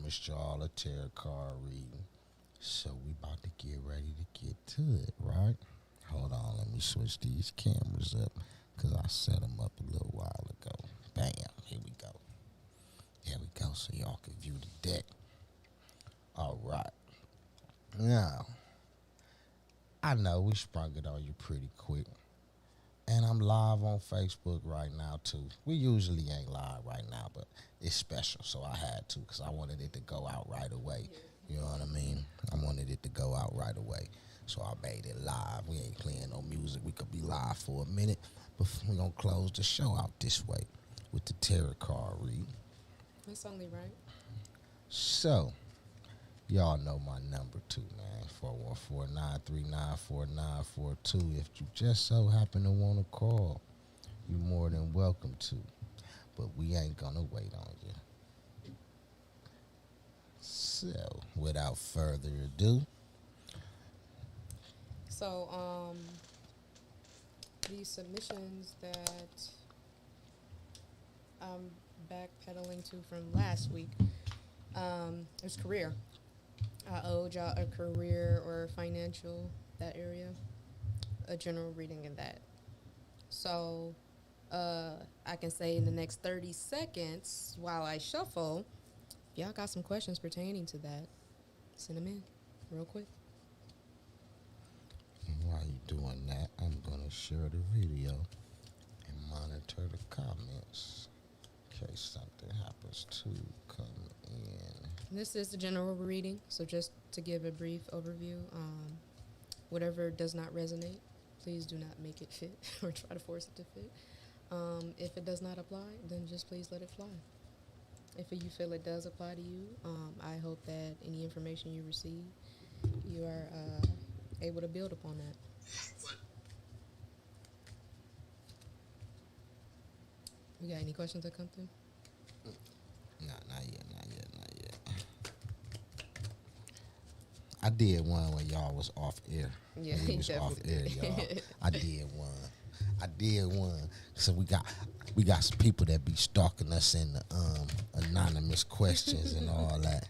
promised y'all a tarot card reading. So we about to get ready to get to it, right? Hold on, let me switch these cameras up because I set them up a little while ago. Bam, here we go. There we go, so y'all can view the deck. All right. Now, I know we sprung it on you pretty quick. And I'm live on Facebook right now, too. We usually ain't live right now, but it's special, so I had to because I wanted it to go out right away. You know what I mean? I wanted it to go out right away. So I made it live. We ain't playing no music. We could be live for a minute, but we're going to close the show out this way with the tarot card read. That's only right. So, y'all know my number too, man. 414-939-4942. If you just so happen to want to call, you're more than welcome to. But we ain't gonna wait on you. So, without further ado. So, these submissions that I'm backpedaling to from last week, it's career. I owed y'all a career or financial, that area, a general reading in that. So, I can say in the next 30 seconds while I shuffle, if y'all got some questions pertaining to that, send them in real quick. While you doing that, I'm going to share the video and monitor the comments in case something happens to come in. This is the general reading, so just to give a brief overview, whatever does not resonate, please do not make it fit or try to force it to fit. If it does not apply, then just please let it fly. If you feel it does apply to you, I hope that any information you receive, you are able to build upon that. We got any questions that come through? Not yet. I did one when y'all was off air. Yeah, we was off air, y'all. I did one. So we got some people that be stalking us in the anonymous questions and all that.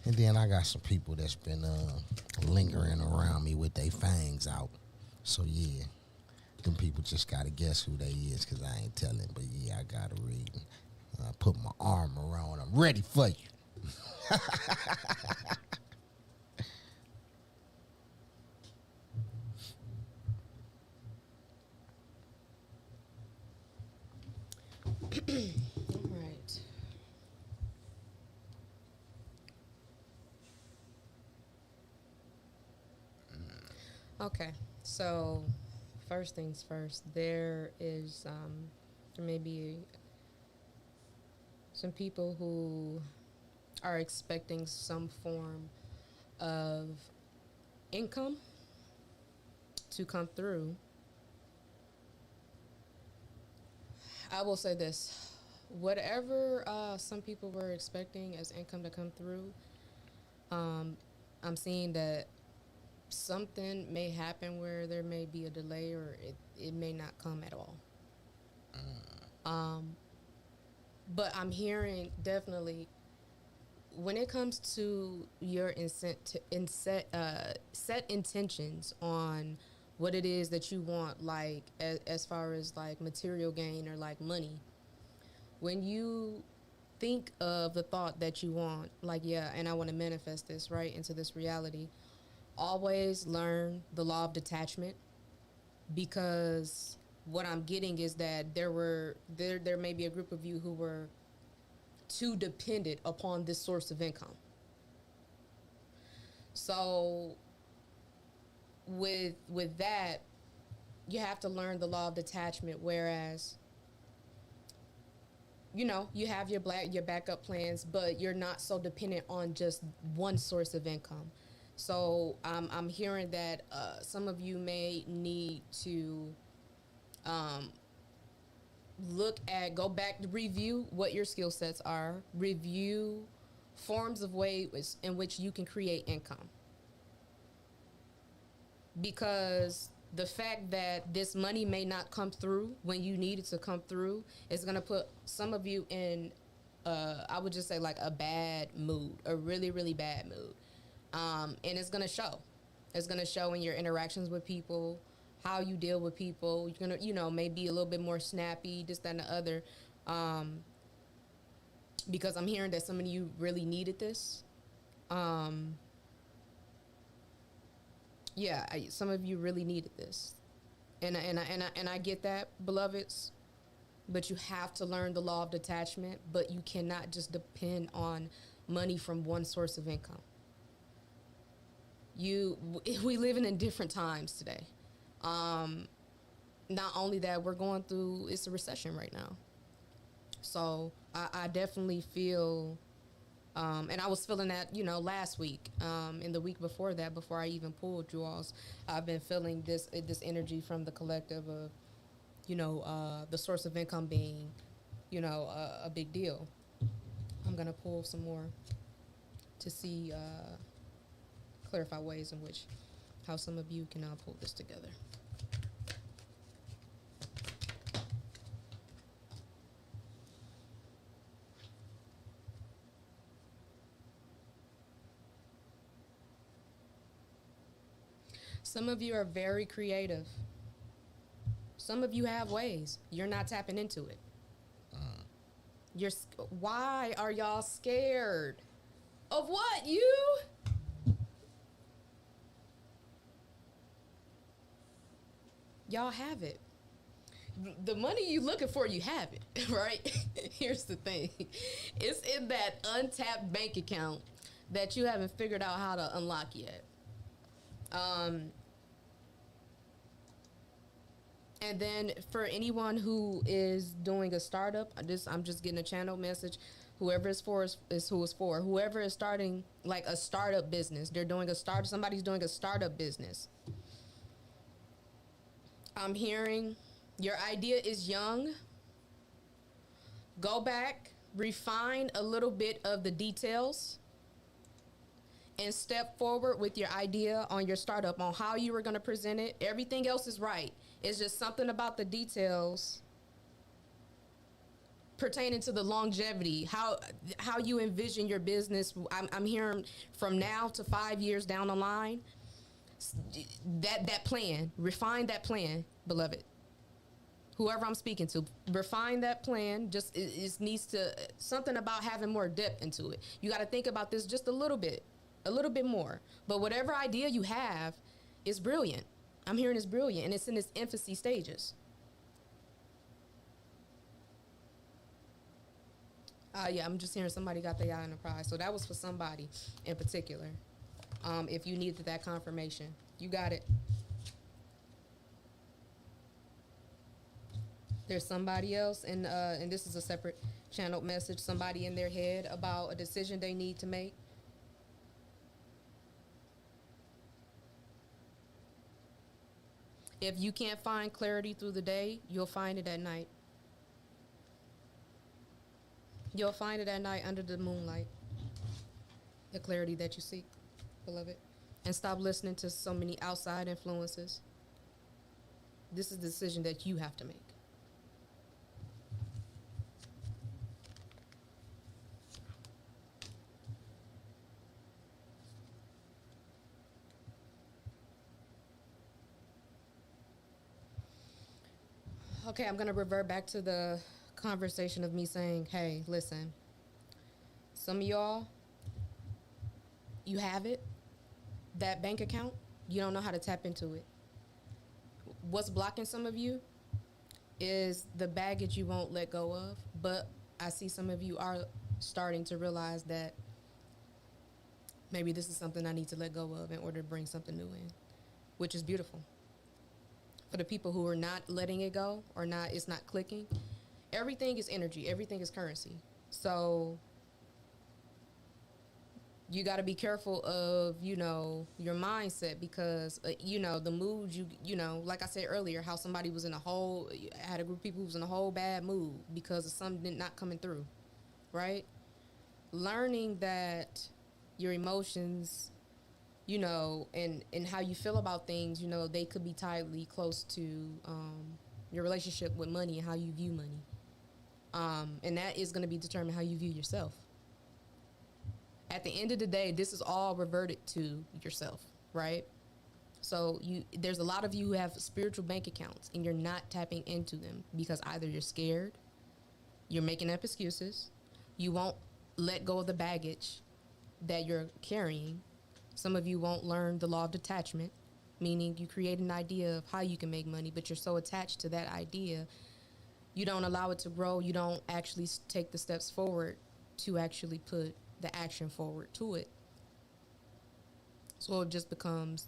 And then I got some people that's been lingering around me with their fangs out. So yeah, them people just gotta guess who they is because I ain't telling. But yeah, I gotta read. I put my arm around. I'm ready for you. All right. Okay, so first things first, there may be some people who are expecting some form of income to come through. I will say this, whatever some people were expecting as income to come through, I'm seeing that something may happen where there may be a delay or it may not come at all. But I'm hearing definitely when it comes to your set intentions on what it is that you want, like as far as like material gain or like money, when you think of the thought that you want, like, yeah, and I want to manifest this right into this reality, always learn the law of detachment, because what I'm getting is that there may be a group of you who were too dependent upon this source of income. So with that, you have to learn the law of detachment, whereas you have your backup plans, but you're not so dependent on just one source of income. So I'm hearing that some of you may need to go back to review what your skill sets are, review forms of ways in which you can create income. Because the fact that this money may not come through when you need it to come through is going to put some of you in I would just say like a bad mood, a really, really bad mood. And it's going to show. It's going to show in your interactions with people, how you deal with people. You're going to, maybe a little bit more snappy, this, that, and the other. Because I'm hearing that some of you really needed this. Some of you really needed this. And I get that, beloveds. But you have to learn the law of detachment. But you cannot just depend on money from one source of income. We living in different times today. Not only that, we're going through, it's a recession right now. So I definitely feel, and I was feeling that, last week, and the week before that, before I even pulled you all's, I've been feeling this energy from the collective of, the source of income being, a big deal. I'm going to pull some more to see, clarify ways in which, how some of you can pull this together. Some of you are very creative. Some of you have ways. You're not tapping into it. Why are y'all scared? Of what? You? Y'all have it. The money you looking for, you have it, right? Here's the thing. It's in that untapped bank account that you haven't figured out how to unlock yet. And then for anyone who is doing a startup, I'm just getting a channel message. Whoever is for is who is for. Whoever is starting like a startup business, somebody's doing a startup business. I'm hearing your idea is young. Go back, refine a little bit of the details, and step forward with your idea on your startup, on how you were going to present it. Everything else is right. It's just something about the details pertaining to the longevity, how you envision your business. I'm hearing from now to 5 years down the line. That plan, refine that plan, beloved. Whoever I'm speaking to, refine that plan. Just it needs to, something about having more depth into it. You got to think about this just a little bit more. But whatever idea you have is brilliant. I'm hearing it's brilliant, and it's in its infancy stages. I'm just hearing somebody got their eye on the prize. So that was for somebody in particular. If you needed that confirmation, you got it. There's somebody else, and this is a separate channeled message, somebody in their head about a decision they need to make. If you can't find clarity through the day, you'll find it at night. You'll find it at night under the moonlight. The clarity that you seek, beloved. And stop listening to so many outside influences. This is the decision that you have to make. Okay, I'm going to revert back to the conversation of me saying, hey, listen, some of y'all, you have it, that bank account, you don't know how to tap into it. What's blocking some of you is the baggage you won't let go of, but I see some of you are starting to realize that maybe this is something I need to let go of in order to bring something new in, which is beautiful. For the people who are not letting it go or it's not clicking, everything is energy, everything is currency. So you got to be careful of, your mindset, because, the mood, like I said earlier, how somebody was in had a group of people who was in a whole bad mood because of something not coming through, right? Learning that your emotions, and how you feel about things, they could be tightly close to your relationship with money and how you view money. And that is going to be determined how you view yourself. At the end of the day, this is all reverted to yourself, right? So there's a lot of you who have spiritual bank accounts and you're not tapping into them because either you're scared, you're making up excuses, you won't let go of the baggage that you're carrying. Some of you won't learn the law of detachment, meaning you create an idea of how you can make money, but you're so attached to that idea, you don't allow it to grow. You don't actually take the steps forward to actually put the action forward to it. So it just becomes,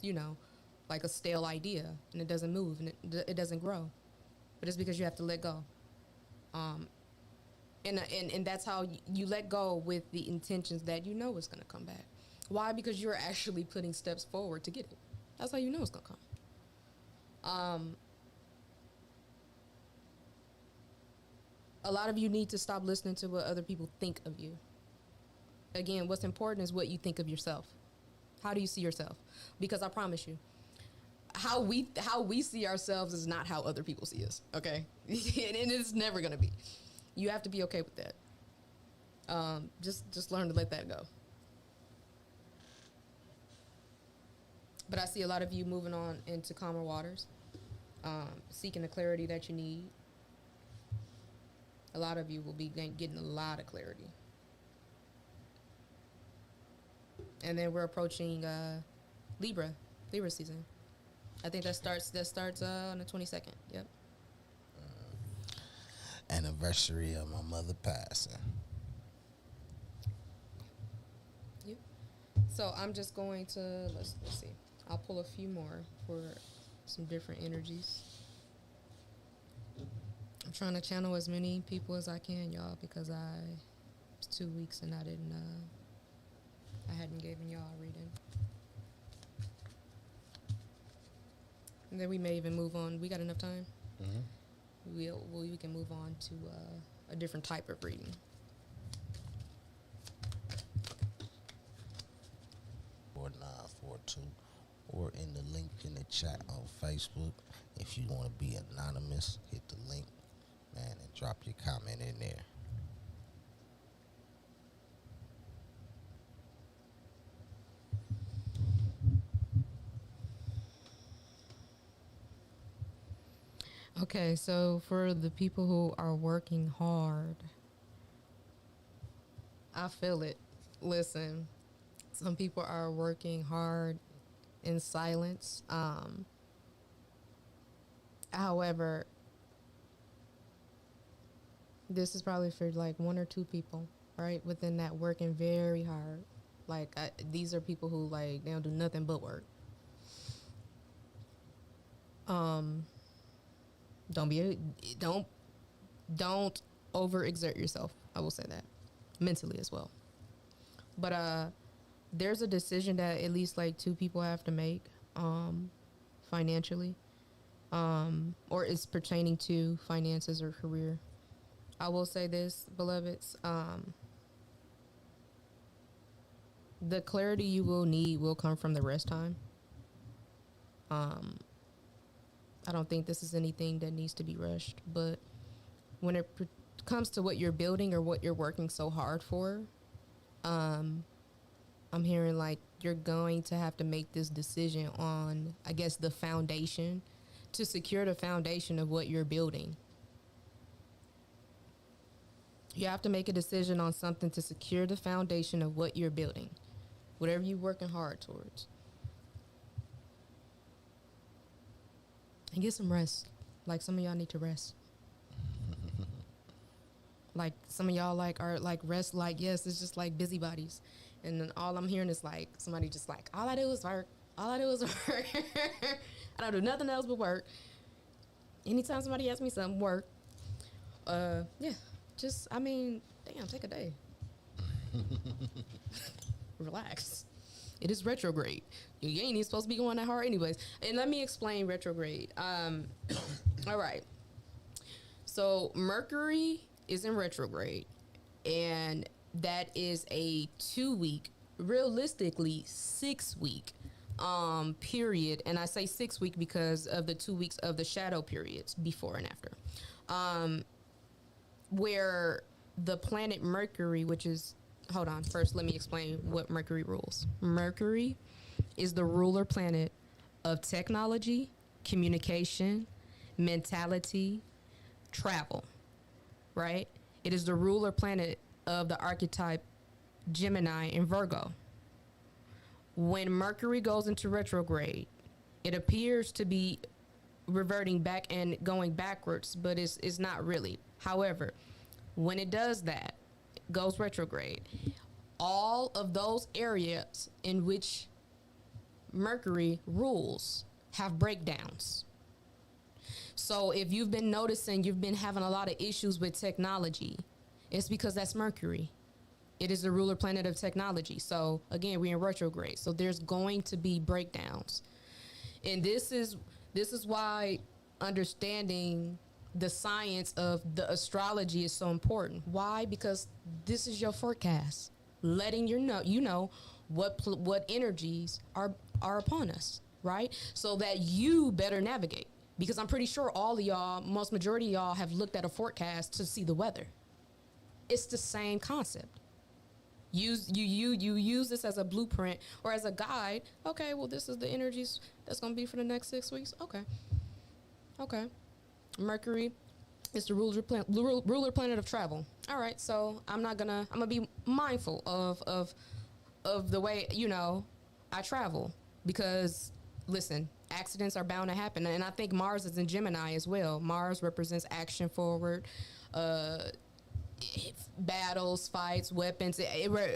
like a stale idea, and it doesn't move, and it doesn't grow. But it's because you have to let go. And that's how you let go with the intentions that you know it's going to come back. Why? Because you're actually putting steps forward to get it. That's how you know it's going to come. A lot of you need to stop listening to what other people think of you. Again, what's important is what you think of yourself. How do you see yourself? Because I promise you, how we see ourselves is not how other people see us, okay? And it's never going to be. You have to be okay with that. Just learn to let that go. But I see a lot of you moving on into calmer waters, seeking the clarity that you need. A lot of you will be getting a lot of clarity. And then we're approaching Libra season. I think that starts on the 22nd. Yep. Anniversary of my mother passing. Yep. So I'm just going to let's see. I'll pull a few more for some different energies. I'm trying to channel as many people as I can, y'all, because it's 2 weeks and I hadn't given y'all a reading. And then we may even move on. We got enough time? Mm-hmm. We can move on to a different type of reading. Or 942, or in the link in the chat on Facebook. If you want to be anonymous, hit the link, man, and drop your comment in there. Okay, so for the people who are working hard, I feel it. Listen, some people are working hard in silence. However, this is probably for like 1 or 2 people, right? Within that, working very hard. Like these are people who they don't do nothing but work. Don't overexert yourself. I will say that mentally as well. But there's a decision that at least 2 people have to make financially, or is pertaining to finances or career. I will say this, beloveds, the clarity you will need will come from the rest time. I don't think this is anything that needs to be rushed, but when it comes to what you're building or what you're working so hard for, I'm hearing you're going to have to make this decision on, I guess, the foundation, to secure the foundation of what you're building. You have to make a decision on something to secure the foundation of what you're building, whatever you're working hard towards. And get some rest. Some of y'all need to rest. Some of y'all are rest. Yes, it's just busybodies. And then all I'm hearing is somebody just all I do is work. All I do is work. I don't do nothing else but work. Anytime somebody asks me something, work. Yeah. Damn, take a day. Relax. It is retrograde. You ain't even supposed to be going that hard anyways. And let me explain retrograde. All right. So Mercury is in retrograde, and that is a 2-week, realistically 6-week period. And I say 6-week because of the 2 weeks of the shadow periods before and after. where the planet Mercury, which is, hold on, first let me explain what Mercury rules. Mercury is the ruler planet of technology, communication, mentality, travel, right? It is the ruler planet of the archetype Gemini and Virgo. When Mercury goes into retrograde, it appears to be reverting back and going backwards, but it's not really. However, when it does that, goes retrograde, all of those areas in which Mercury rules have breakdowns. So if you've been noticing you've been having a lot of issues with technology, it's because that's Mercury. It is the ruler planet of technology. So again, we're in retrograde. So there's going to be breakdowns. And this is why understanding the science of the astrology is so important. Why? Because this is your forecast, letting you know what energies are upon us, right? So that you better navigate. Because I'm pretty sure all of y'all, most majority of y'all have looked at a forecast to see the weather. It's the same concept. You use this as a blueprint or as a guide. Okay, well, this is the energies that's going to be for the next 6 weeks. Okay. Mercury is the ruler planet of travel. All right, so I'm gonna be mindful of the way, I travel, because listen, accidents are bound to happen. And I think Mars is in Gemini as well. Mars represents action forward, battles, fights, weapons.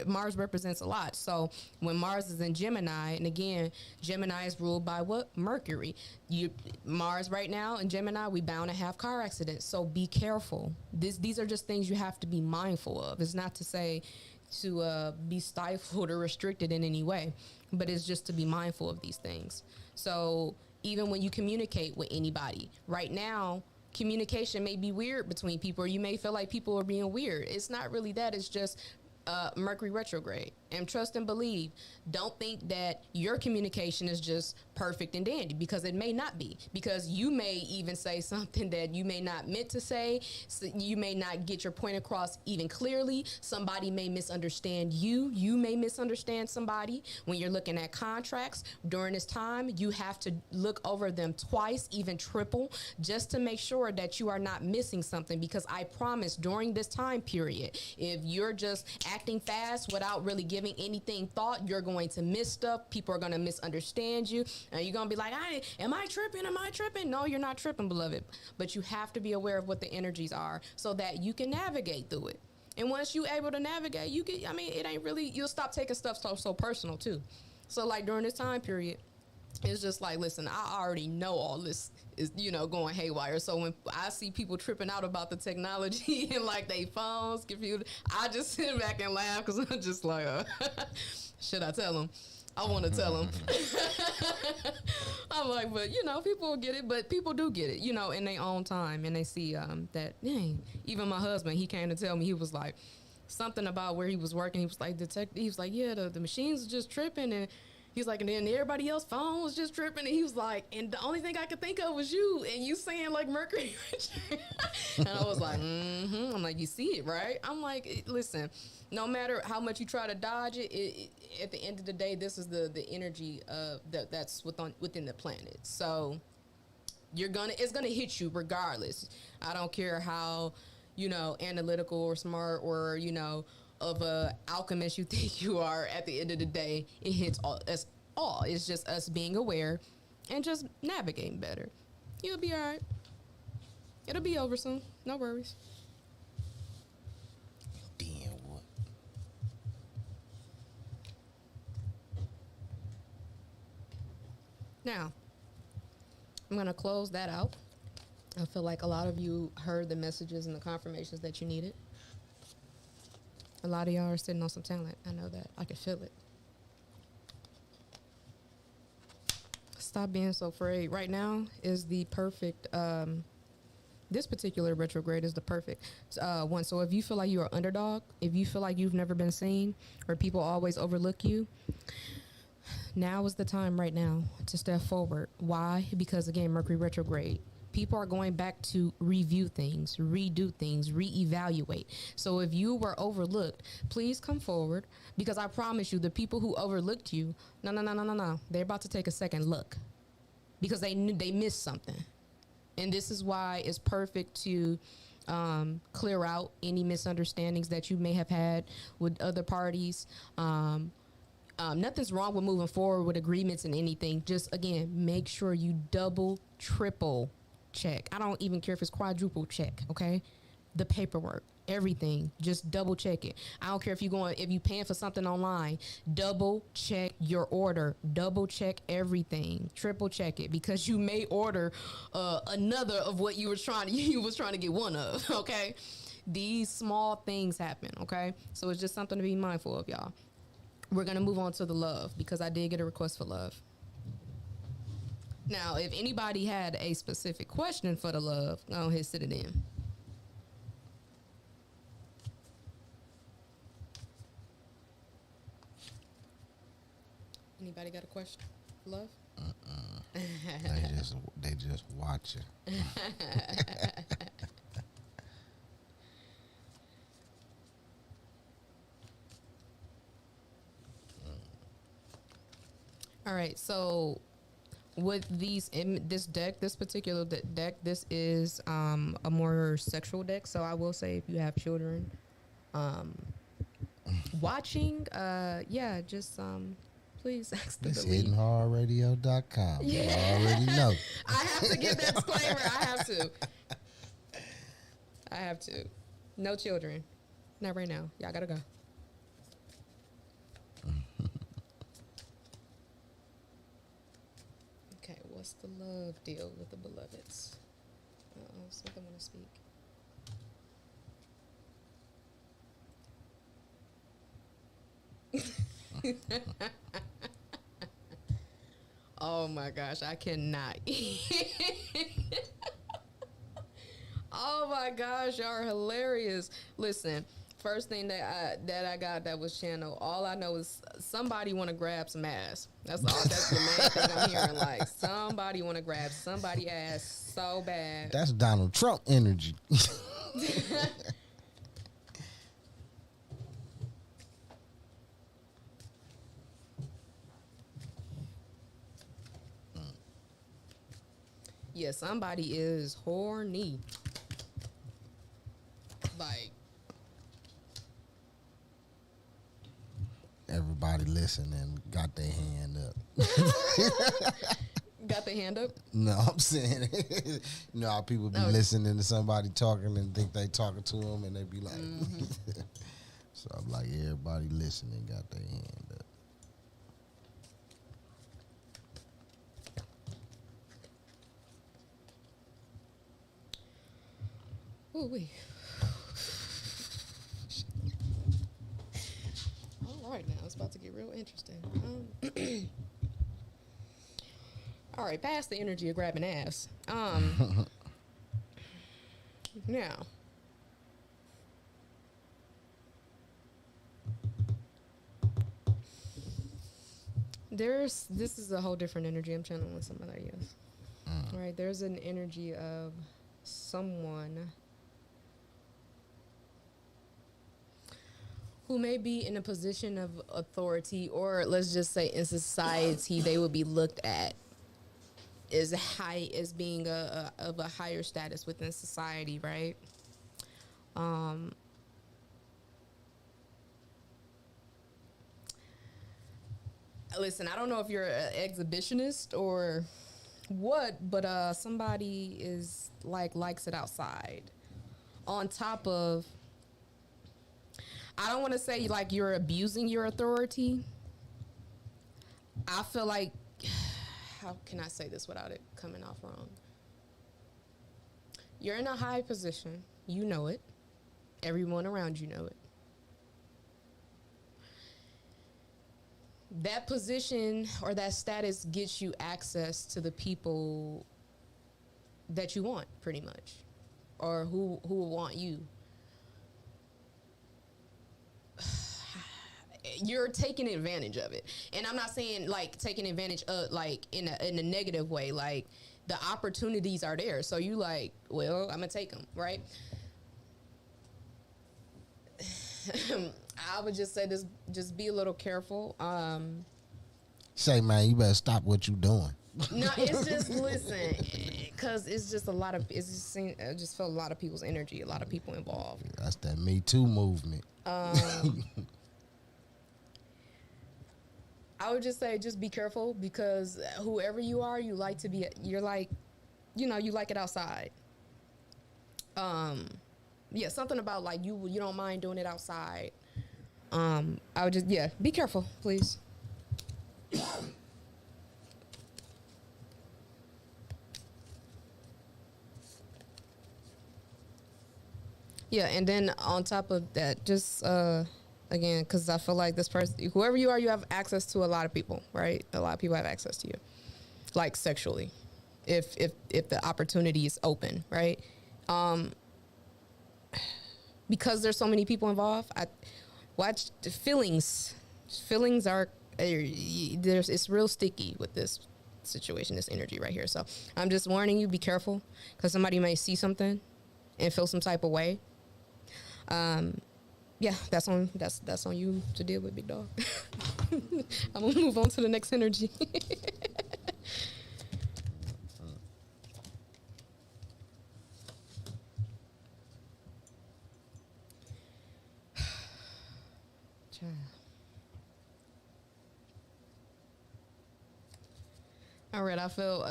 Mars represents a lot. So when Mars is in Gemini, and again, Gemini is ruled by what? Mercury. Mars right now in Gemini, we bound to have car accidents. So be careful. These are just things you have to be mindful of. It's not to say to be stifled or restricted in any way, but it's just to be mindful of these things. So even when you communicate with anybody right now, communication may be weird between people, or you may feel like people are being weird. It's not really that. It's just Mercury retrograde. And trust and believe. Don't think that your communication is just perfect and dandy, because it may not be. Because you may even say something that you may not meant to say. So you may not get your point across even clearly. Somebody may misunderstand you. You may misunderstand somebody. When you're looking at contracts during this time, you have to look over them twice, even triple, just to make sure that you are not missing something. Because I promise, during this time period, if you're just acting fast without really giving anything thought, you're going to miss stuff. People are going to misunderstand you, and you're going to be like, am I tripping? No, you're not tripping, beloved. But you have to be aware of what the energies are so that you can navigate through it. And once you're able to navigate, it ain't really, you'll stop taking stuff so personal too. So like during this time period, it's just like, listen, I already know all this is, going haywire. So when I see people tripping out about the technology and like they phones, computer, I just sit back and laugh, because I'm just like, should I tell them? I want to tell them. I'm like, but people get it, but people do get it, in their own time. And they see that, dang, even my husband, he came to tell me, he was like, something about where he was working. He was like, yeah, the machines are just tripping. And he's like, and then everybody else phone was just tripping. And he was like, and the only thing I could think of was you, and you saying like Mercury. And I was like, I'm like, you see it, right? I'm like, listen, no matter how much you try to dodge it, at the end of the day, this is the energy that's within the planet. So it's gonna hit you regardless. I don't care how, analytical or smart or, of a alchemist you think you are. At the end of the day, it hits us all. It's just us being aware and just navigating better. You'll be all right. It'll be over soon. No worries. Damn what? Now, I'm gonna close that out. I feel like a lot of you heard the messages and the confirmations that you needed. A lot of y'all are sitting on some talent. I know that. I can feel it. Stop being so afraid. Right now is the perfect, this particular retrograde is the perfect one. So if you feel like you're an underdog, if you feel like you've never been seen, or people always overlook you, now is the time right now to step forward. Why? Because again, Mercury retrograde. people are going back to review things, redo things, reevaluate. So if you were overlooked, please come forward, because I promise you, the people who overlooked you, no, they're about to take a second look because they knew they missed something. And this is why it's perfect to clear out any misunderstandings that you may have had with other parties. Nothing's wrong with moving forward with agreements and anything. Just, again, make sure you double, triple check. I don't even care if it's quadruple check, okay? The paperwork, everything, just double check it. I don't care if you paying for something online, double check your order, double check everything, triple check it, because you may order another of what you was trying to get one of, okay? These small things happen, okay? So it's just something to be mindful of, y'all. We're going to move on to the love, because I did get a request for love. Now, if anybody had a specific question for the love, go ahead, sit it in. Anybody got a question for love? They just watching. All right, so with this particular deck, this is a more sexual deck. So I will say, if you have children watching, just please ask them It's to leave. HiddenHorrorRadio.com. Yeah. You already know. I have to give that disclaimer. I have to. No children. Not right now. Y'all gotta go. Okay, what's the love deal with the beloveds? Something want to speak. Oh my gosh, I cannot. Oh my gosh, y'all are hilarious. Listen, first thing that I got that was channel. All I know is somebody want to grab some ass. That's all. That's the main thing I'm hearing. Like, somebody want to grab somebody ass so bad. That's Donald Trump energy. Yeah, somebody is horny. Like, Everybody listening got their hand up. got the hand up? No, I'm saying, you know how people be listening to somebody talking and think they talking to them, and they be like, so I'm like, everybody listening got their hand up. Ooh wee. All right, now it's about to get real interesting. All right, past the energy of grabbing ass. Now, this is a whole different energy. I'm channeling with somebody else. All right, there's an energy of someone who may be in a position of authority, or let's just say in society, they would be looked at as being of a higher status within society, right? Listen, I don't know if you're an exhibitionist or what, but somebody is likes it outside. On top of, I don't want to say like you're abusing your authority. I feel like, how can I say this without it coming off wrong? You're in a high position. You know it. Everyone around you know it. That position or that status gets you access to the people that you want, pretty much, or who will want you. You're taking advantage of it, and I'm not saying like taking advantage of like in a negative way. Like, the opportunities are there. So you like, well, I'm gonna take them, right? I would just say this: just be a little careful. Say, man, you better stop what you doing. No, it's just listen, because it's just a lot of. I just felt a lot of people's energy, a lot of people involved. That's that Me Too movement. I would just say, just be careful, because whoever you are, you like to be. You're like, you like it outside. Yeah, something about like you don't mind doing it outside. I would just be careful, please. Yeah, and then on top of that, just again, because I feel like this person, whoever you are, you have access to a lot of people, right? A lot of people have access to you, like sexually, if the opportunity is open, right? Because there's so many people involved, I watch the feelings. Feelings are it's real sticky with this situation, this energy right here. So I'm just warning you, be careful, because somebody may see something and feel some type of way. Yeah, that's on you to deal with, big dog. I'm gonna move on to the next energy. All right, I feel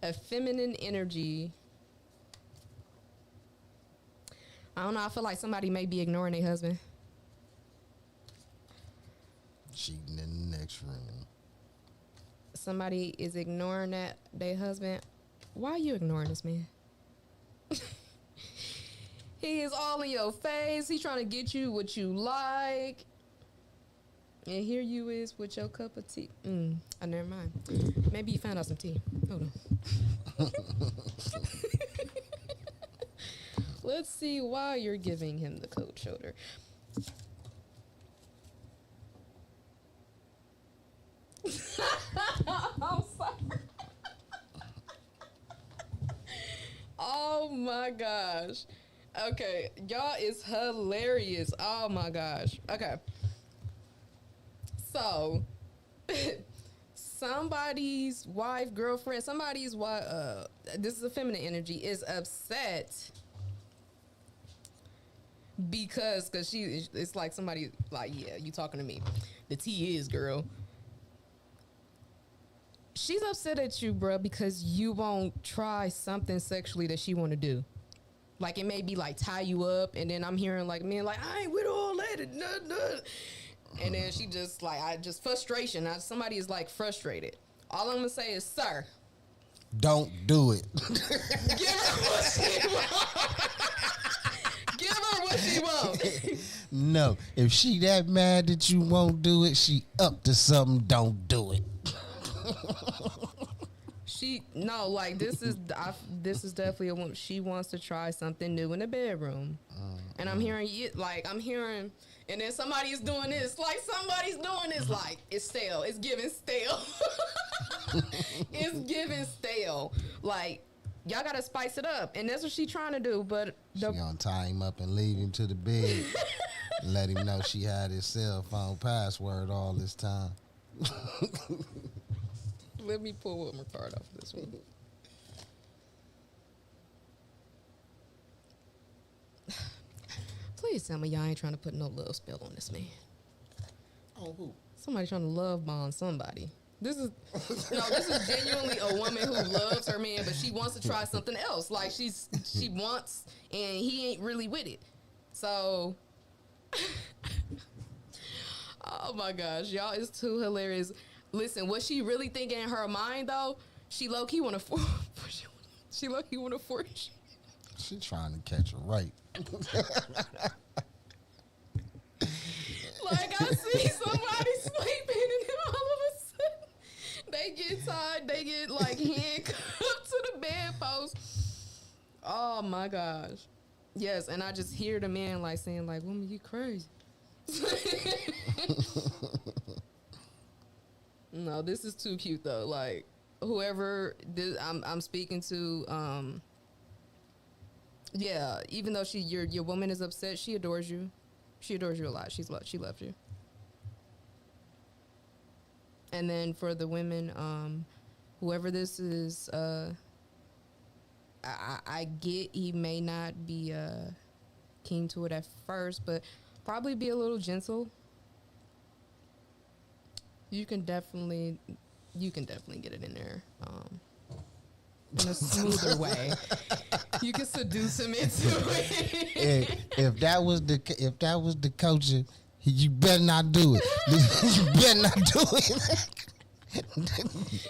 a feminine energy. I don't know. I feel like somebody may be ignoring their husband. Cheating in the next room. Somebody is ignoring their husband. Why are you ignoring this man? He is all in your face. He's trying to get you what you like. And here you is with your cup of tea. Never mind. Maybe you found out some tea. Hold on. Let's see why you're giving him the cold shoulder. I'm sorry. Oh my gosh. Okay, y'all is hilarious. Oh my gosh. Okay. So, somebody's wife, girlfriend, somebody's wife, this is a feminine energy, is upset because it's like somebody, like, yeah, you talking to me. The tea is, girl. She's upset at you, bro, because you won't try something sexually that she want to do. Like, it may be like tie you up, and then I'm hearing like men like, I ain't with all that. Nah. And then she just like, frustration. Somebody is like frustrated. All I'm gonna say is, sir, don't do it. Give her what she wants. Give her what she wants. No, if she that mad that you won't do it, she up to something. Don't do it. This is definitely a woman. She wants to try something new in the bedroom, and I'm hearing, and then somebody is doing this, like somebody's doing this, like it's stale. It's giving stale. It's giving stale. Like, y'all gotta spice it up, and that's what she's trying to do. But she gonna tie him up and leave him to the bed, and let him know she had his cell phone password all this time. Let me pull one more card off this one. Please tell me y'all ain't trying to put no love spell on this man. Oh, who? Somebody trying to love bomb somebody. This is genuinely a woman who loves her man, but she wants to try something else. Like, she wants, and he ain't really with it. So, oh my gosh, y'all, it's too hilarious. Listen, what she really thinking in her mind though, she low key want to force. She low key want to force. She trying to catch a right. Like, I see somebody sleeping, and then all of a sudden they get tied. They get like handcuffed to the bedpost. Oh my gosh, yes, and I just hear the man like saying like, "Woman, you crazy." No, this is too cute though. Like, whoever this, I'm speaking to, yeah, even though your woman is upset, she adores you. She adores you a lot. She loves you. And then for the women, whoever this is, I get he may not be keen to it at first, but probably be a little gentle. You can definitely get it in there in a smoother way. You can seduce him into it. If that was the coaching, you better not do it. You better not do it.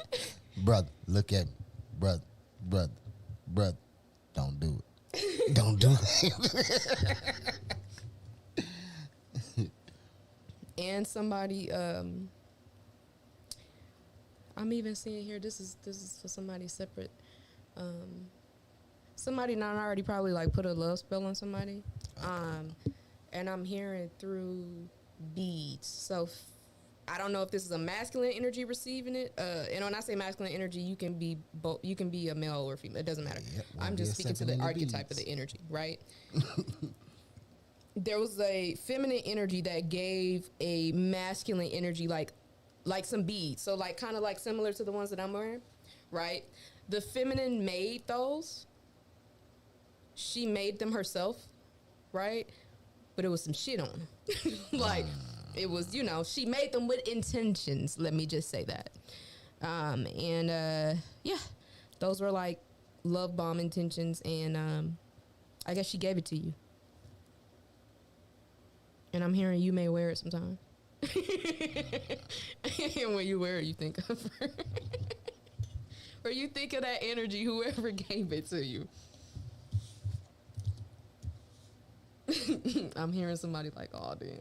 Brother, look at me. Brother. Don't do it. Don't do it. And somebody, I'm even seeing here. This is for somebody separate. Somebody not already probably like put a love spell on somebody. And I'm hearing through beads. So I don't know if this is a masculine energy receiving it. And when I say masculine energy, you can be both. You can be a male or female. It doesn't matter. Yep, I'm just speaking to the archetype of the energy, right? There was a feminine energy that gave a masculine energy, like some beads. So like kind of like similar to the ones that I'm wearing, right? The feminine made those. She made them herself, right? But it was some shit on them. Like, it was, she made them with intentions. Let me just say that. Yeah, those were like love bomb intentions. And I guess she gave it to you. And I'm hearing you may wear it sometime. And when you wear it, you think of her. Or you think of that energy, whoever gave it to you. I'm hearing somebody like, oh, damn.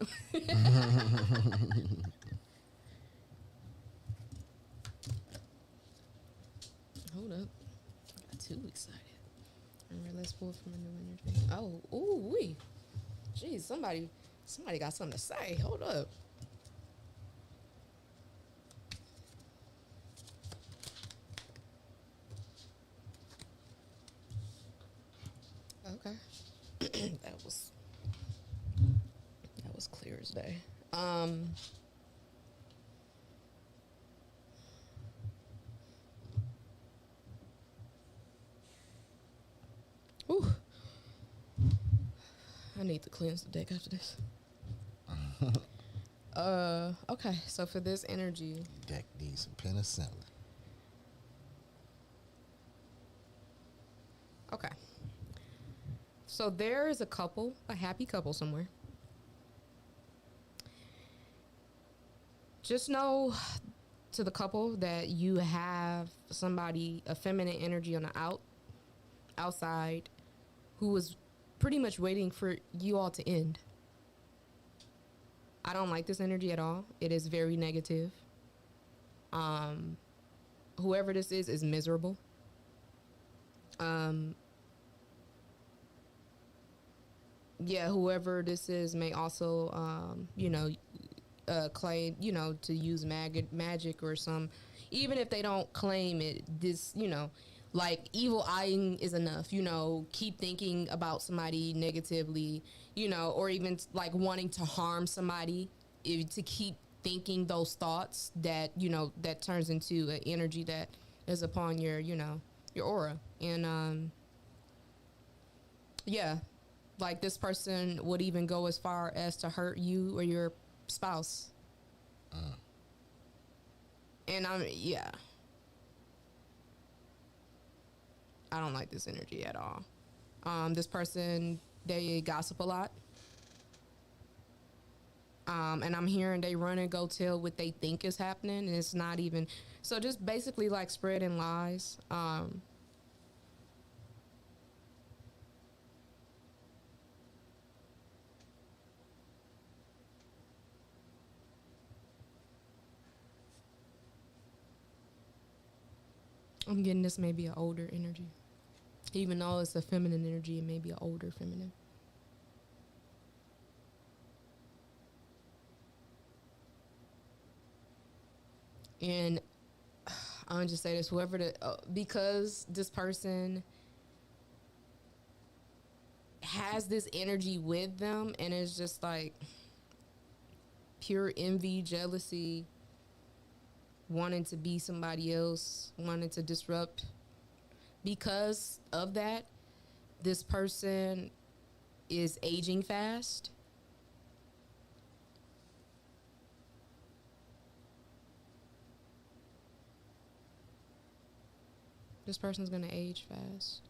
Hold up. I got too excited. All right, let's pull from a new energy. Oh, ooh, wee. Jeez, somebody got something to say. Hold up. Okay. That was clear as day. Whew. I need to cleanse the deck after this. Okay, so for this energy, Deck needs some penicillin. okay. So there is a happy couple somewhere. Just know to the couple that you have somebody, a feminine energy on the outside, who is pretty much waiting for you all to end. I don't like this energy at all. It is very negative. Whoever this is miserable. Yeah, whoever this is may also, claim, to use magic or some, even if they don't claim it, this, like evil eyeing is enough, keep thinking about somebody negatively, or even like wanting to harm somebody, to keep thinking those thoughts that, that turns into an energy that is upon your, your aura. And, yeah. Like this person would even go as far as to hurt you or your spouse. And yeah. I don't like this energy at all. This person, they gossip a lot. And I'm hearing they run and go tell what they think is happening. And it's not even, so just basically like spreading lies. I'm getting this may be an older energy. Even though it's a feminine energy, it may be an older feminine. And I'm gonna just say this: whoever because this person has this energy with them, and it's just like pure envy, jealousy, wanting to be somebody else, wanting to disrupt. Because of that, this person is aging fast. This person's gonna age fast.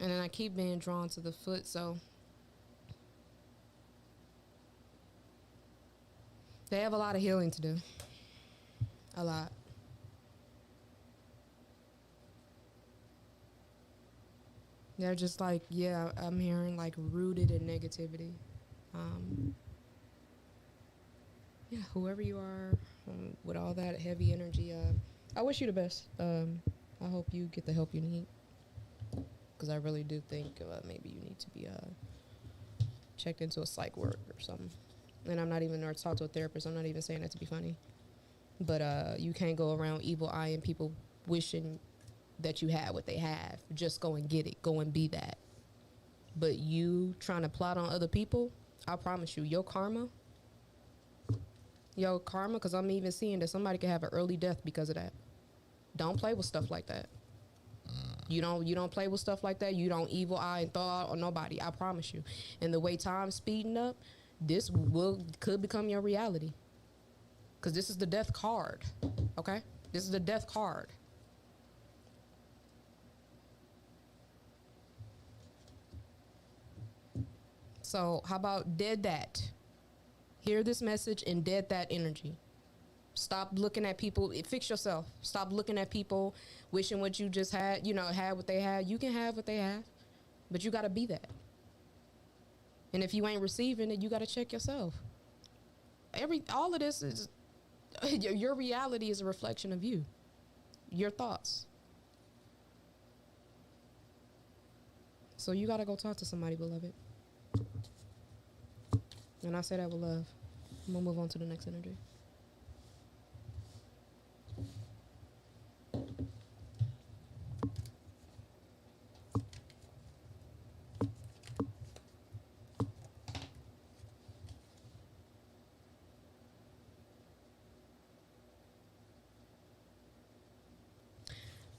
And then I keep being drawn to the foot, so they have a lot of healing to do. A lot. They're just like, yeah, I'm hearing like rooted in negativity. Um, yeah, whoever you are, with all that heavy energy, I wish you the best. I hope you get the help you need, because I really do think maybe you need to be checked into a psych ward or something. And I'm not even, or talk to a therapist. I'm not even saying that to be funny. But you can't go around evil eyeing people wishing that you had what they have. Just go and get it. Go and be that. But you trying to plot on other people, I promise you, your karma, because I'm even seeing that somebody could have an early death because of that. Don't play with stuff like that. You don't play with stuff like that. You don't evil eye and thought on nobody. I promise you. And the way time's speeding up, this could become your reality. Because this is the death card. Okay? This is the death card. So how about dead that? Hear this message and dead that energy. Stop looking at people. Fix yourself. Stop looking at people wishing what you just had, had what they had. You can have what they have, but you got to be that. And if you ain't receiving it, you got to check yourself. All of this is, your reality is a reflection of you, your thoughts. So you got to go talk to somebody, beloved. And I say that with love. I'm going to move on to the next energy.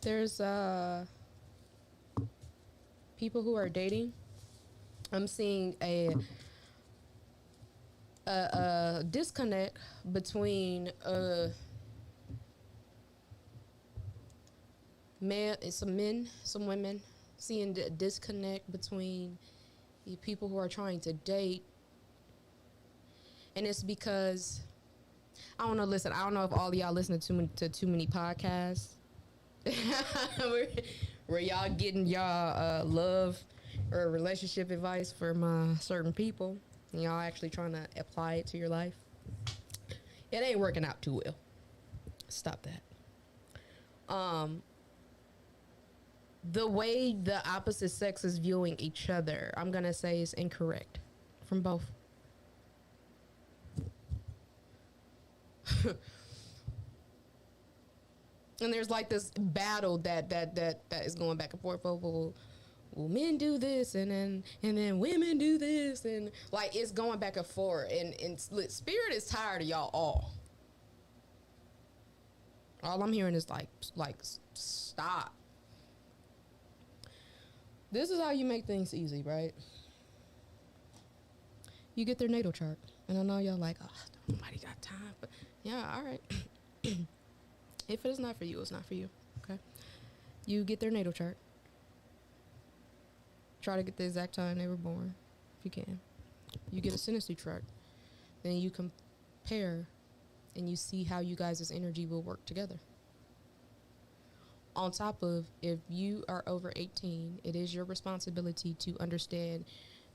There's people who are dating. I'm seeing a disconnect between some women, seeing the disconnect between the people who are trying to date. And it's because, I don't know, listen, I don't know if all of y'all listen to too many podcasts where y'all getting y'all love or relationship advice from certain people, and y'all actually trying to apply it to your life. It ain't working out too well. Stop that. The way the opposite sex is viewing each other, I'm gonna say, is incorrect from both. And there's like this battle that is going back and forth. Well, men do this, and then women do this, and like it's going back and forth. And spirit is tired of y'all all. All I'm hearing is like stop. This is how you make things easy, right? You get their natal chart, and I know y'all like, oh, nobody got time, but yeah, all right. If it is not for you, it's not for you. Okay. You get their natal chart. Try to get the exact time they were born, if you can. You get a synastry chart. Then you compare and you see how you guys' energy will work together. On top of, if you are over 18, it is your responsibility to understand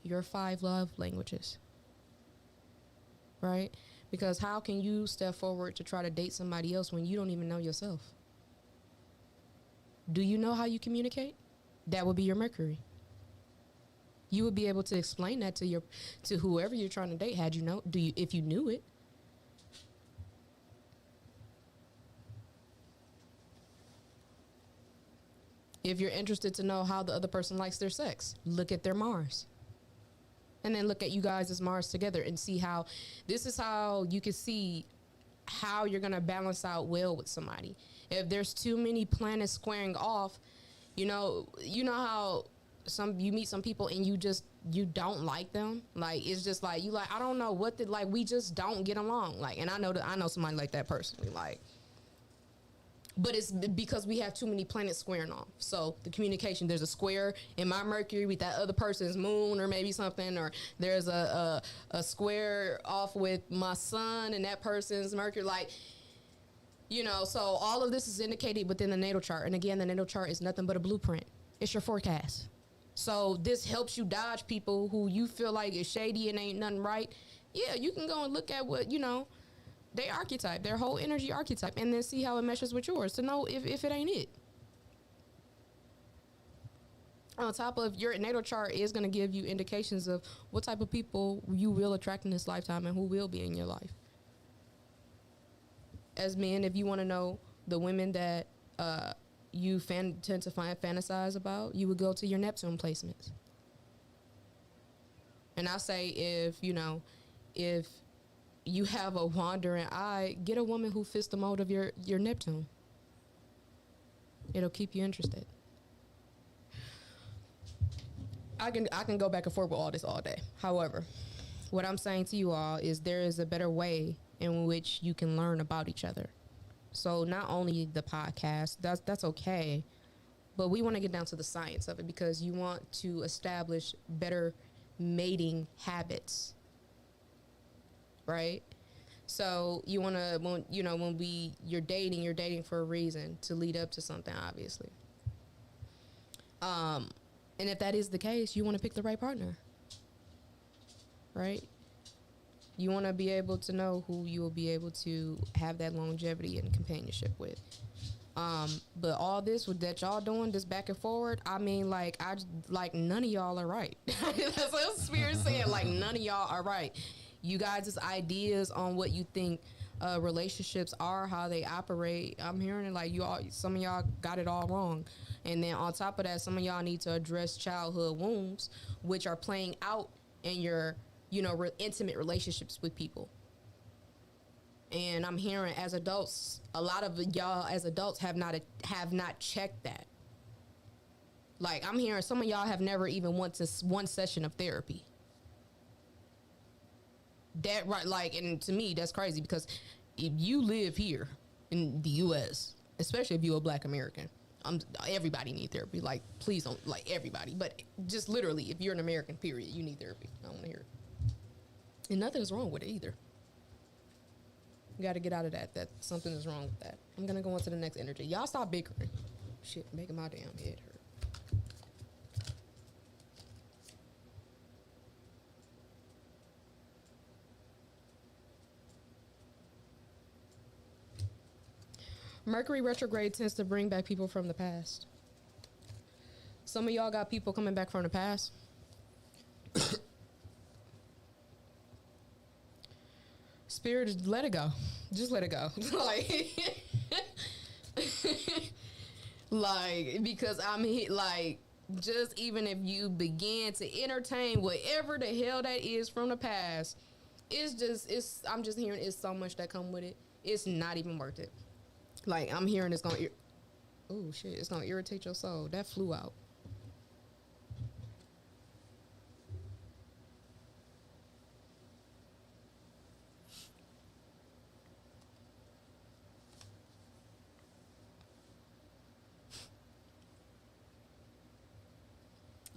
your 5 love languages. Right? Because how can you step forward to try to date somebody else when you don't even know yourself? Do you know how you communicate? That would be your Mercury. You would be able to explain that to whoever you're trying to date. Had you know, if you knew it. If you're interested to know how the other person likes their sex, look at their Mars. And then look at you guys as Mars together and see how, this is how you can see how you're going to balance out well with somebody. If there's too many planets squaring off, you know how you meet some people and you don't like them. Like, it's just like, I don't know what we just don't get along. Like, and I know somebody like that personally, like, but it's because we have too many planets squaring off. So the communication, there's a square in my Mercury with that other person's moon or maybe something, or there's a square off with my sun and that person's Mercury. Like, so all of this is indicated within the natal chart. And again, the natal chart is nothing but a blueprint. It's your forecast. So this helps you dodge people who you feel like is shady and ain't nothing right. Yeah, you can go and look at what, they archetype, their whole energy archetype, and then see how it meshes with yours to know if it ain't it. On top of your natal chart is going to give you indications of what type of people you will attract in this lifetime and who will be in your life. As men, if you want to know the women that you tend to fantasize about, you would go to your Neptune placements. And I say if you have a wandering eye, get a woman who fits the mold of your Neptune. It'll keep you interested. I can go back and forth with all this all day. However, what I'm saying to you all is there is a better way in which you can learn about each other. So not only the podcast, that's okay, but we want to get down to the science of it because you want to establish better mating habits. Right? So you want to, when you're dating for a reason to lead up to something, obviously. And if that is the case, you want to pick the right partner. Right? You want to be able to know who you will be able to have that longevity and companionship with. But all this that y'all doing, this back and forward, I mean, none of y'all are right. That's what Spirit saying. Like, none of y'all are right. You guys' ideas on what you think relationships are, how they operate, I'm hearing it like some of y'all got it all wrong. And then on top of that, some of y'all need to address childhood wounds, which are playing out in your, intimate relationships with people. And I'm hearing as adults, a lot of y'all as adults have not checked that. Like, I'm hearing some of y'all have never even went to one session of therapy. That right, like, and to me, that's crazy because if you live here in the U.S., especially if you're a Black American, everybody need therapy. Like, please don't, like, everybody, but just literally, if you're an American, period, you need therapy. I want to hear it, and nothing's wrong with it either. You got to get out of that something is wrong with that. I'm gonna go on to the next energy. Y'all stop bickering. Shit, making my damn head hurt. Mercury retrograde tends to bring back people from the past. Some of y'all got people coming back from the past. Spirit, just let it go. Just let it go. Because I mean, like, just even if you begin to entertain whatever the hell that is from the past, I'm just hearing it's so much that come with it. It's not even worth it. Like, I'm hearing it's gonna, oh shit, it's gonna irritate your soul. That flew out.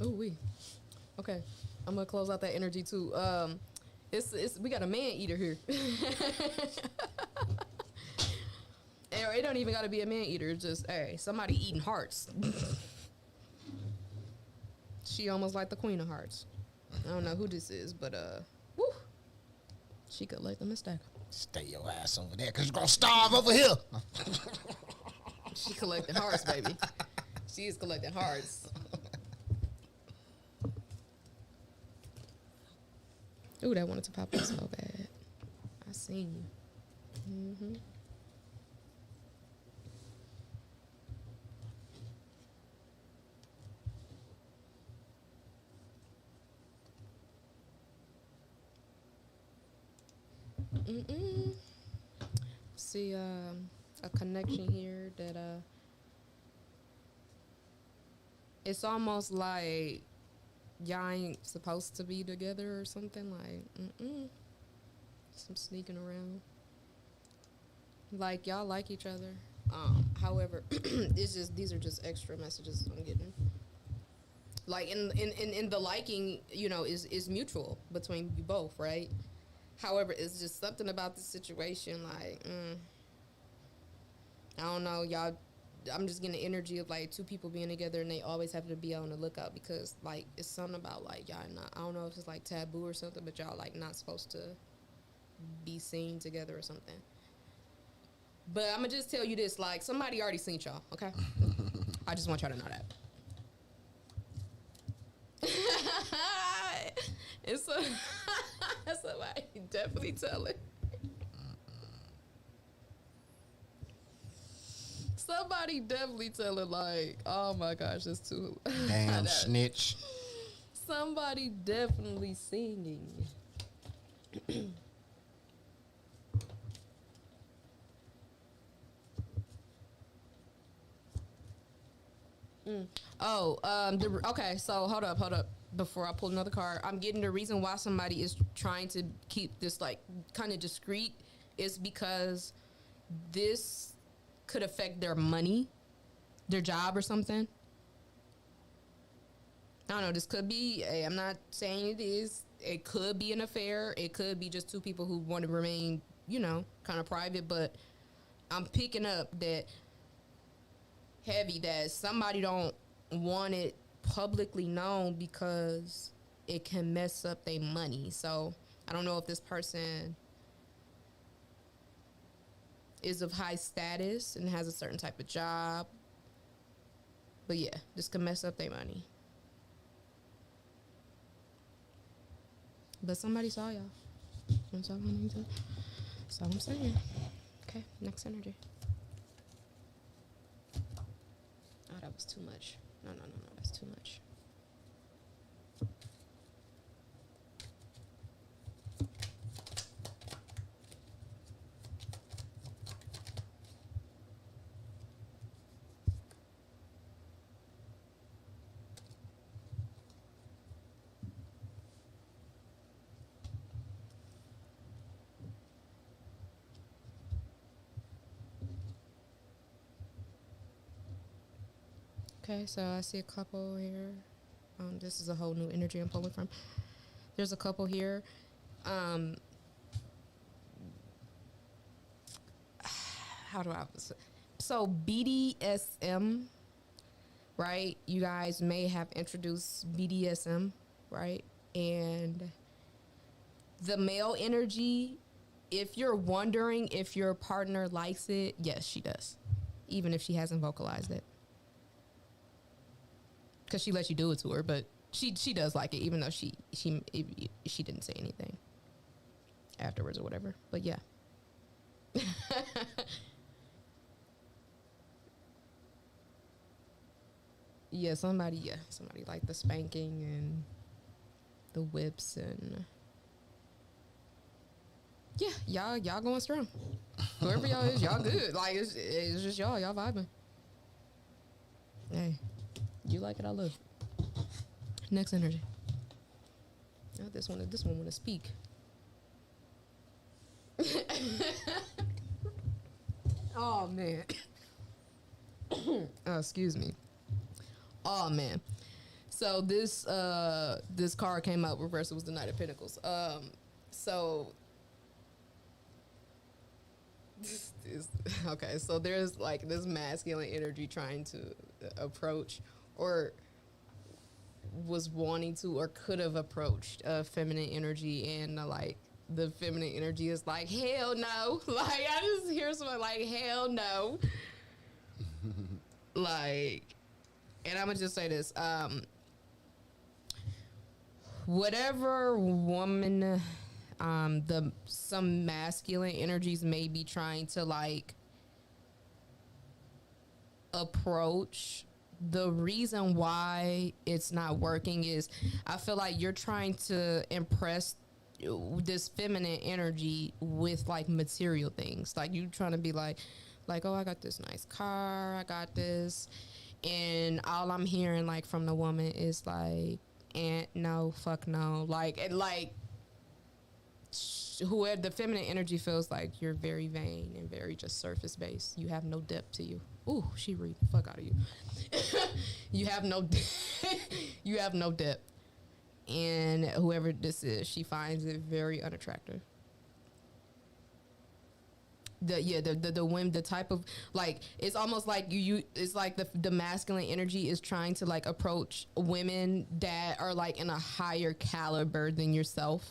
Oh, okay. I'm gonna close out that energy too. We got a man eater here. It don't even gotta be a man eater. It's just, hey, somebody eating hearts. She almost like the Queen of Hearts. I don't know who this is, but woo, she could let them stack. Stay your ass over there, cause you're gonna starve over here. She collecting hearts, baby. She is collecting hearts. Ooh, that wanted to pop up so bad. I seen you. Mm-hmm. Mm-mm. See, a connection here that it's almost like y'all ain't supposed to be together or something. Like, some sneaking around. Like y'all like each other. However, it's just these are just extra messages I'm getting. Like in the liking, is mutual between you both, right? However, it's just something about the situation. Like, I don't know, y'all. I'm just getting the energy of like two people being together, and they always have to be on the lookout because like it's something about like y'all not. I don't know if it's like taboo or something, but y'all like not supposed to be seen together or something. But I'm gonna just tell you this: like somebody already seen y'all. Okay, I just want y'all to know that. It's somebody definitely tell it. Somebody definitely tell it like, oh my gosh, that's too Damn snitch. Somebody definitely singing. Oh, okay. So hold up. Before I pull another card, I'm getting the reason why somebody is trying to keep this like kind of discreet is because this could affect their money, their job, or something. I don't know. This could be. I'm not saying it is. It could be an affair. It could be just two people who want to remain, kind of private. But I'm picking up that heavy that somebody don't want it publicly known because it can mess up their money. So I don't know if this person is of high status and has a certain type of job. But yeah, this can mess up their money. But somebody saw y'all. That's all I'm saying. Okay, next energy. Oh, that was too much. No, that's too much. Okay, so I see a couple here. This is a whole new energy I'm pulling from. There's a couple here. How do I? So BDSM, right? You guys may have introduced BDSM, right? And the male energy, if you're wondering if your partner likes it, yes, she does, even if she hasn't vocalized it. Because she lets you do it to her, but she does like it, even though she didn't say anything afterwards or whatever. But yeah. Yeah, somebody like the spanking and the whips and yeah, y'all going strong. Whoever y'all is, y'all good. Like it's just y'all vibing. Hey. You like it, I love it. Next energy. Oh, this one want to speak. Oh man. Oh, excuse me. Oh man. So this card came out reversed. It was the Knight of Pentacles. So okay. So there's like this masculine energy trying to approach or was wanting to or could have approached feminine energy, and like the feminine energy is like hell no. Like I just hear someone like hell no. Like, and I'm gonna just say this, whatever woman, some masculine energies may be trying to like approach. The reason why it's not working is I feel like you're trying to impress this feminine energy with like material things. Like you trying to be like, oh, I got this nice car, I got this, and all I'm hearing like from the woman is like, no, fuck no, like, and like whoever the feminine energy feels like you're very vain and very just surface based. You have no depth to you. Ooh, she read the fuck out of you. You have no you have no depth. And whoever this is, she finds it very unattractive. The women, the type of like, it's almost like you it's like the masculine energy is trying to like approach women that are like in a higher caliber than yourself.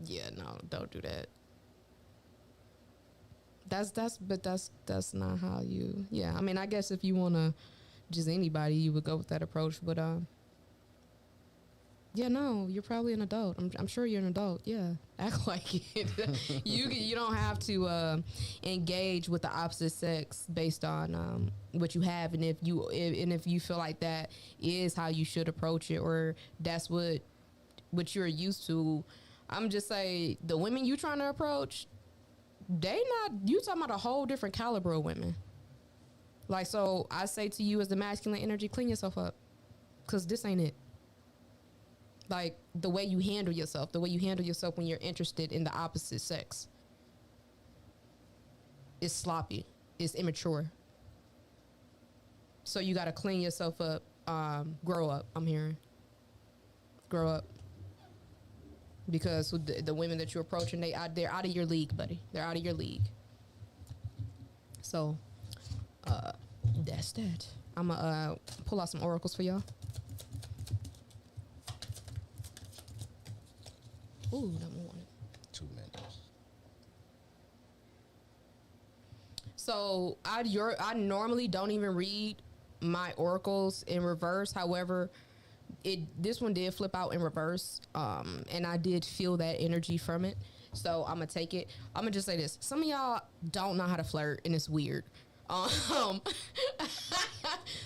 Yeah, no, don't do that. That's not how you. Yeah, I mean, I guess if you want to just anybody, you would go with that approach, but yeah, no, you're probably an adult. I'm sure you're an adult. Yeah, act like it. You don't have to engage with the opposite sex based on what you have, and if you feel like that is how you should approach it, or that's what you're used to. I'm just say the women you trying to approach, you talking about a whole different caliber of women. Like, so I say to you as the masculine energy, clean yourself up, because this ain't it. Like, the way you handle yourself when you're interested in the opposite sex is sloppy, it's immature. So you got to clean yourself up, grow up, I'm hearing. Grow up. Because the women that you're approaching, they're out of your league, buddy. They're out of your league. So, that's that. I'm going to pull out some oracles for y'all. Ooh, number one. 2 minutes. So, I normally don't even read my oracles in reverse. However, this one did flip out in reverse, and I did feel that energy from it, so I'm gonna take it. I'm gonna just say this: some of y'all don't know how to flirt, and it's weird.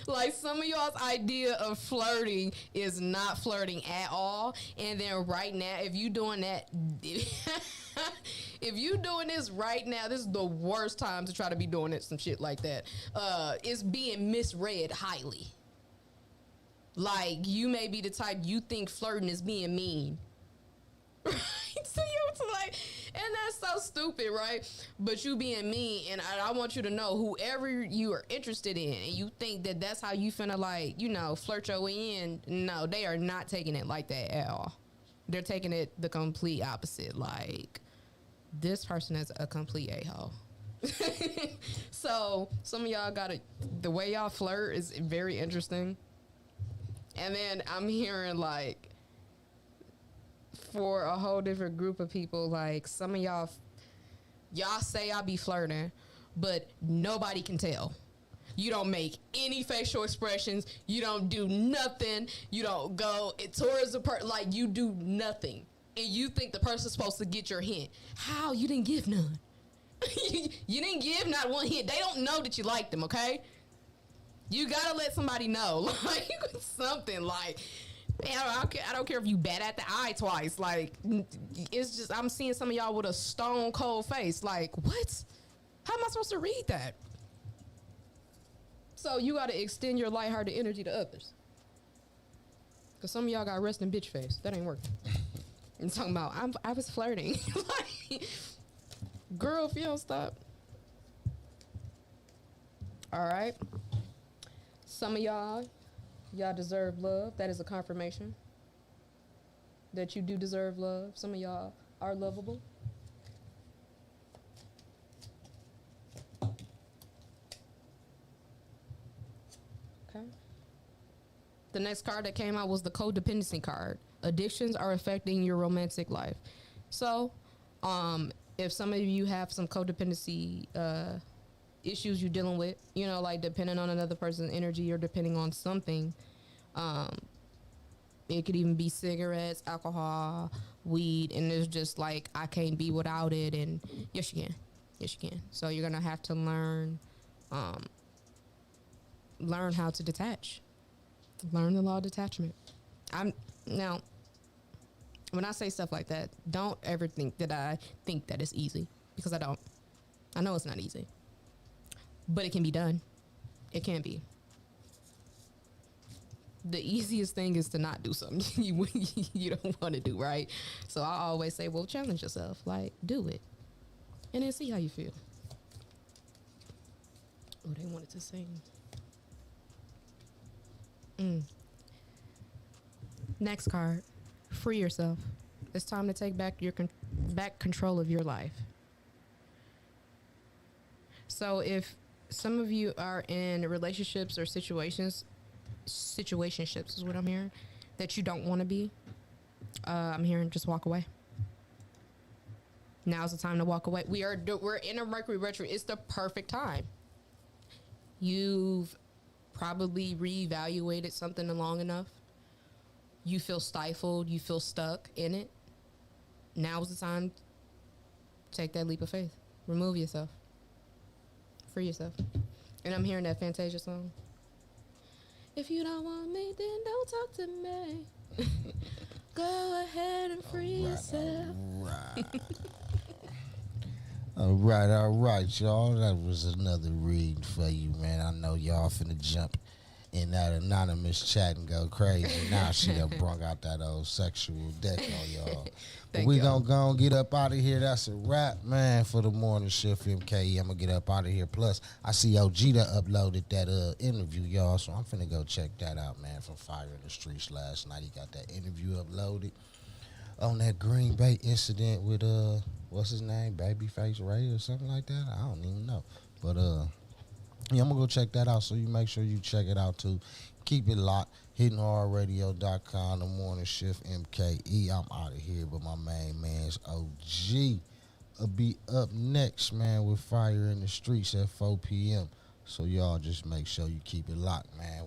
Like, some of y'all's idea of flirting is not flirting at all. And then right now, if you doing that, if you doing this right now, this is the worst time to try to be doing it, some shit like that. It's being misread highly. Like, you may be the type, you think flirting is being mean. Right? So you're like, and that's so stupid, right? But you being mean, and I want you to know, whoever you are interested in, and you think that that's how you finna, like, flirt your way in, no, they are not taking it like that at all. They're taking it the complete opposite. Like, this person is a complete a-hole. So, some of y'all the way y'all flirt is very interesting. And then I'm hearing, like, for a whole different group of people, like, some of y'all say I be flirting, but nobody can tell. You don't make any facial expressions. You don't do nothing. You don't go towards the person. Like, you do nothing. And you think the person's supposed to get your hint. How? You didn't give none. You didn't give not one hint. They don't know that you like them, okay? You gotta let somebody know, like, something like, man, I don't care if you bat at the eye twice. Like, it's just, I'm seeing some of y'all with a stone cold face. Like, what? How am I supposed to read that? So you gotta extend your lighthearted energy to others. Cause some of y'all got resting bitch face. That ain't working. I'm talking about, I was flirting. Like, girl, if you don't stop. All right. Some of y'all deserve love. That is a confirmation that you do deserve love. Some of y'all are lovable. Okay. The next card that came out was the codependency card. Addictions are affecting your romantic life. So, if some of you have some codependency issues you're dealing with, like depending on another person's energy or depending on something, It could even be cigarettes, alcohol, weed, and it's just like I can't be without it. And yes, you can. Yes, you can. So you're gonna have to learn how to detach. Learn the law of detachment. I'm now. When I say stuff like that, don't ever think that I think that it's easy, because I don't. I know it's not easy, but it can be done. It can be. The easiest thing is to not do something you don't want to do, right? So I always say, well, challenge yourself. Like, do it. And then see how you feel. Oh, they wanted to sing. Next card. Free yourself. It's time to take back back control of your life. So if some of you are in relationships or situationships is what I'm hearing, that you don't want to be, I'm hearing just walk away. Now's the time to walk away. We're in a Mercury retro. It's the perfect time. You've probably reevaluated something long enough. You feel stifled. You feel stuck in it. Now's the time to take that leap of faith. Remove yourself. Free yourself. And I'm hearing that Fantasia song. If you don't want me, then don't talk to me. Go ahead and free yourself. All right, y'all. That was another reading for you, man. I know y'all finna jump in that anonymous chat and go crazy. Now she done brung out that old sexual deck on y'all. But we gonna go and get up out of here. That's a wrap, man, for the morning shift MKE. I'm gonna get up out of here. Plus, I see OG done uploaded that interview, y'all. So I'm finna go check that out, man, from Fire in the Streets last night. He got that interview uploaded on that Green Bay incident with what's his name? Babyface Ray or something like that. I don't even know. But yeah, I'm gonna go check that out. So you make sure you check it out too. Keep it locked. HittingHardRadio.com, the morning shift MKE. I'm out of here, but my main man's OG will be up next, man, with Fire in the Streets at 4 p.m. So y'all just make sure you keep it locked, man.